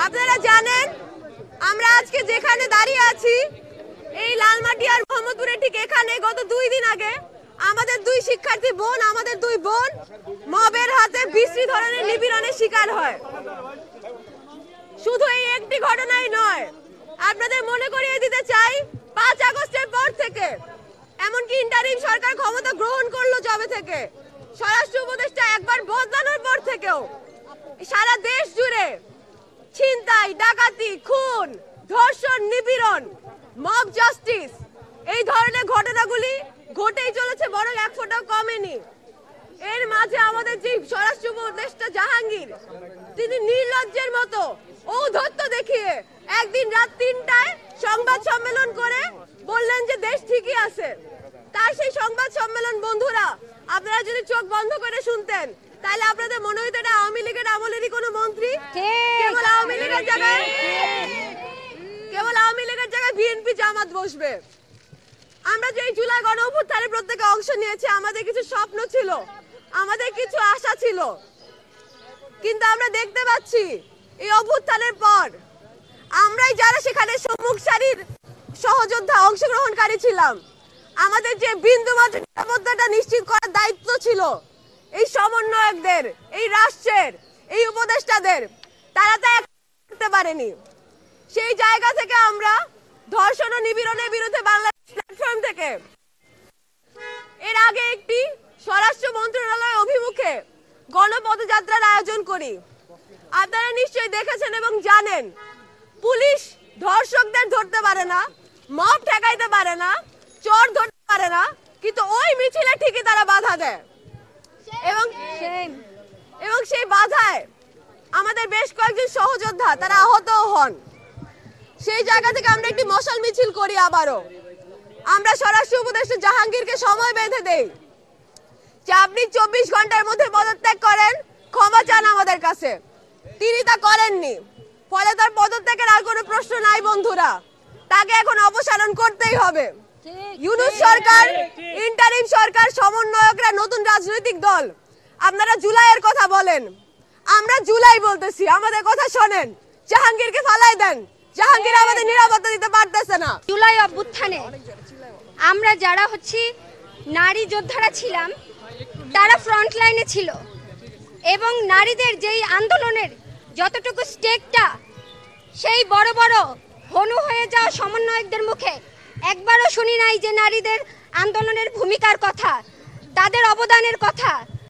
আপনারা জানেন আমরা আজকে যেখানে দাঁড়িয়ে আছি এই লালমাটি আর মোহাম্মদপুরের ঠিক এখানে গত 2 দিন আগে আমাদের 2 শিক্ষার্থী বোন, আমাদের 2 বোন মবের হাতে বিশ্রী ধরনের নিপীড়নের শিকার হয়। শুধু এই একটি ঘটনাই নয়, আপনাদের মনে করিয়ে দিতে চাই 5 আগস্টের পর থেকে, এমনকি ইন্টারিম সরকার ক্ষমতা গ্রহণ করলো যবে থেকে, স্বরাষ্ট্র উপদেষ্টা একবার বদলানোর পর থেকেও সারা দেশ জুড়ে ছিনতাই, ডাকাতি, খুন, ধর্ষণ, নিপীড়ন, মব জাস্টিস এই ধরনের ঘটনাগুলি ঘটেই চলেছে, বরং এক ফোঁটাও কমেনি। এর মাঝে আমাদের যে স্বরাষ্ট্র উপদেষ্টা জাহাঙ্গীর, তিনি নির্লজ্জের মতো ঔদ্ধত্য দেখিয়ে একদিন রাত 3টায় সংবাদ সম্মেলন করে বললেন যে দেশ ঠিকই আছে। তার সেই সংবাদ সম্মেলন বন্ধুরা আপনারা যদি চোখ বন্ধ করে শুনতেন তাহলে আপনাদের মনে হইতো এটা আওয়ামী লীগের আমলেরই কোনো মন্ত্রী। কেবল আওয়ামী লীগের জায়গায় বিএনপি জামাত বসবে। আমরা যে জুলাই গণ অভ্যুত্থানে প্রত্যেকে অংশ নিয়েছি, আমাদের কিছু স্বপ্ন ছিল, আমাদের কিছু আশা ছিল, কিন্তু আমরা দেখতে পাচ্ছি এই অভ্যুত্থানের পর আমরাই যারা সেখানে সম্মুখ সারির সহযোদ্ধা অংশগ্রহণকারী ছিলাম, আমাদের যে বিন্দুমাত্র নিরাপত্তাটা নিশ্চিত করার দায়িত্ব ছিল এই সমন্বয়কদের, এই রাষ্ট্রের, এই উপদেষ্টাদের, তারা তা করতে পারেনি। সেই জায়গা থেকে আমরা ধর্ষণ ও নিপীড়নের বিরুদ্ধে বাংলাদেশ প্ল্যাটফর্ম থেকে এর আগে একটি স্বরাষ্ট্র মন্ত্রণালয় অভিমুখে গণপদযাত্রার আয়োজন করি। আপনারা নিশ্চয়ই দেখেছেন এবং জানেন, পুলিশ ধর্ষকদের ধরতে পারে না, মব ঠেকাইতে পারে না, চোর ধরতে পারে না, কিন্তু ওই মিছিলে ঠিকই তারা বাধা দেয় এবং সেই বাধায় আমাদের বেশ কয়েকজন সহযোদ্ধা তারা আহত হন। সেই জায়গা থেকে আমরা একটি মশাল মিছিল করি। আবারও আমরা স্বরাষ্ট্র উপদেষ্টা জাহাঙ্গীরকে সময় বেঁধে দেই যে আপনি 24 ঘন্টার মধ্যে পদত্যাগ করেন, ক্ষমা চান আমাদের কাছে। তিনি তা করেননি, ফলে তার পদত্যাগের আর কোনো প্রশ্ন নাই বন্ধুরা, তাকে এখন অপসারণ করতেই হবে। ইউনূস সরকার, ইন্টারিম সরকার, সমন্বয়করা নতুন রাজনৈতিক দল, আপনারা জুলাইয়ের কথা বলেন, আমরা জুলাই বলতেছি, আমাদের কথা শোনেন, জাহাঙ্গীরকে ফালাই দেন। জাহাঙ্গীর আমাদের নিরাপত্তা দিতে পারতেছে না। জুলাই অভ্যুত্থানে আমরা যারা নারী যোদ্ধারা ছিলাম, তারা ফ্রন্ট লাইনে ছিল এবং নারীদের যেই আন্দোলনের যতটুকু স্টেকটা, সেই বড় বড় হনু হয়ে যাওয়া সমন্বয়কদের মুখে একবারও শুনি নাই যে নারীদের আন্দোলনের ভূমিকার কথা, তাদের অবদানের কথা।